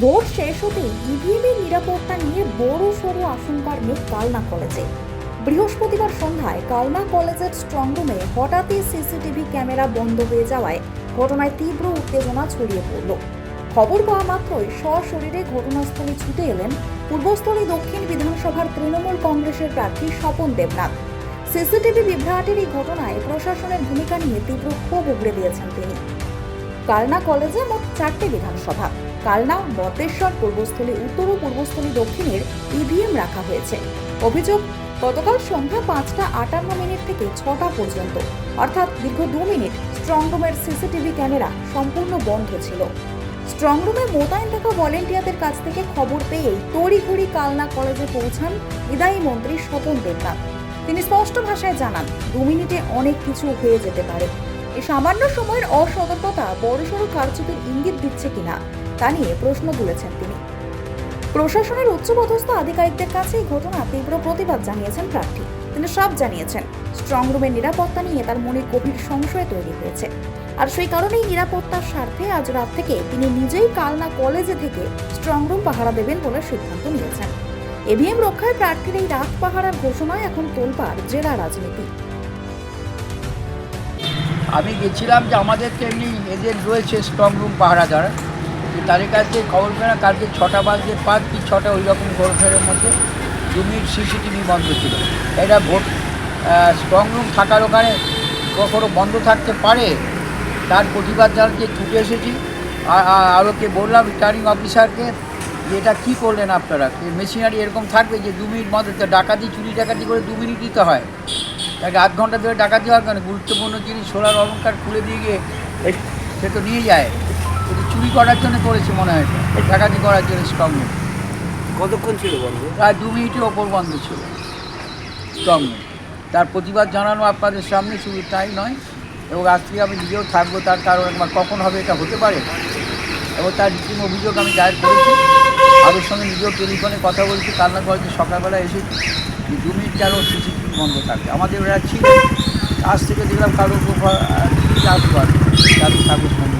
Vote শেষ হতেই ইভিএমের নিরাপত্তা নিয়ে বড় সড় আশঙ্কার মেঘ কালনা কলেজে। বৃহস্পতিবার সন্ধ্যায় কালনা কলেজের স্ট্রংরুমে হঠাৎই সিসিটিভি ক্যামেরা বন্ধ হয়ে যাওয়ায় ঘটনায় তীব্র উত্তেজনা ছড়িয়ে পড়ল। খবর পাওয়া মাত্রই সশরীরে ঘটনাস্থলে ছুটে এলেন পূর্বস্থলী দক্ষিণ বিধানসভার তৃণমূল কংগ্রেসের প্রার্থী স্বপন দেবনাথ। সিসিটিভি বিভ্রাটের এই ঘটনায় প্রশাসনের ভূমিকা নিয়ে তীব্র ক্ষোভ উগড়ে দিয়েছেন তিনি। কালনা কলেজে মোট 4টি বিধানসভা, কালনা, বদ্রেশ্বর, পূর্বস্থলী উত্তর ও পূর্বস্থলী দক্ষিণের ইভিএম রাখা হয়েছে। অভিযোগ, গতকাল সন্ধ্যা 5:58 থেকে 6টা পর্যন্ত অর্থাৎ দীর্ঘ 2 মিনিট স্ট্রংরুমের সিসিটিভি ক্যামেরা সম্পূর্ণ বন্ধ ছিল। স্ট্রংরুমে মোতায়েন থাকা ভলেন্টিয়ারদের কাছ থেকে খবর পেয়েই তড়িঘড়ি কালনা কলেজে পৌঁছান বিদায়ী মন্ত্রী স্বপন দেবনাথ। তিনি স্পষ্ট ভাষায় জানান, 2 মিনিটে অনেক কিছু হয়ে যেতে পারে। এই সামান্য সময়ের অসতর্কতা বড়সড় কারচুপির ইঙ্গিত দিচ্ছে কিনা তা নিয়ে প্রশ্ন তুলেছেন তিনি। প্রশাসনের উচ্চপদস্থ আধিকারিকদের কাছে এই ঘটনা তীব্র প্রতিবাদ জানিয়েছেন প্রার্থী। তিনি সব জানিয়েছেন, স্ট্রংরুমের নিরাপত্তা নিয়ে তার মনে গভীর সংশয় তৈরি হয়েছে, আর সেই কারণেই নিরাপত্তার স্বার্থে আজ রাত থেকে তিনি নিজেই কালনা কলেজে থেকে স্ট্রংরুম পাহারা দেবেন বলে সিদ্ধান্ত নিয়েছেন। ইভিএম রক্ষায় প্রার্থীর এই রাত পাহারার ঘোষণায় এখন তোলপাড় জেলা রাজনীতি। আমি গেছিলাম যে আমাদের তো এমনি এজেন্ট রয়েছে স্ট্রংরুম পাহারাদার, তাদের কাছে খবর পেলাম কালকে 6টা বাজে 5 কি 6টা ওই রকম ঘরফেরের মধ্যে 2 মিনিট সিসিটিভি বন্ধ ছিল। এটা ভোট স্ট্রংরুম থাকার ওখানে কখনো বন্ধ থাকতে পারে, তার প্রতিবাদ জানাতে ছুটে এসেছি। আরোকে বললাম, রিটার্নিং অফিসারকে, যে এটা কী করলেন আপনারা, মেশিনারি এরকম থাকবে যে 2 মিনিট বন্ধ, ডাকাতি চুরি ডাকাতি করে 2 মিনিট দিতে হয়, তাকে আধ ঘন্টা ধরে ডাকাতি হওয়ার কারণে গুরুত্বপূর্ণ জিনিস সোনার অলঙ্কার খুলে দিয়ে গিয়ে সে তো নিয়ে যায়। কিন্তু চুরি করার জন্য করেছে মনে হয়, ডাকাতি করার জন্য স্ট্রংরুম। কতক্ষণ ছিল বন্ধ? প্রায় 2 মিনিটের ওপর বন্ধ ছিল স্ট্রংরুম। তার প্রতিবাদ জানানো আপনাদের সামনে, শুধু তাই নয়, এবং আজ থেকে আমি নিজেও থাকবো, তার কারণ একবার কখন হবে এটা হতে পারে, এবং তার রীতিম অভিযোগ আমি দায়ের করেছি। আরোর সঙ্গে নিজেও টেলিফোনে কথা বলছি, কালনা কলেজে সকালবেলা এসেছি, 2 মিনিট কেন সিসিটিভি বন্ধ থাকে। আমাদের ওরা ছিল, আজ থেকে দেখলাম কারোর উপর চালু কাগজ বন্ধ।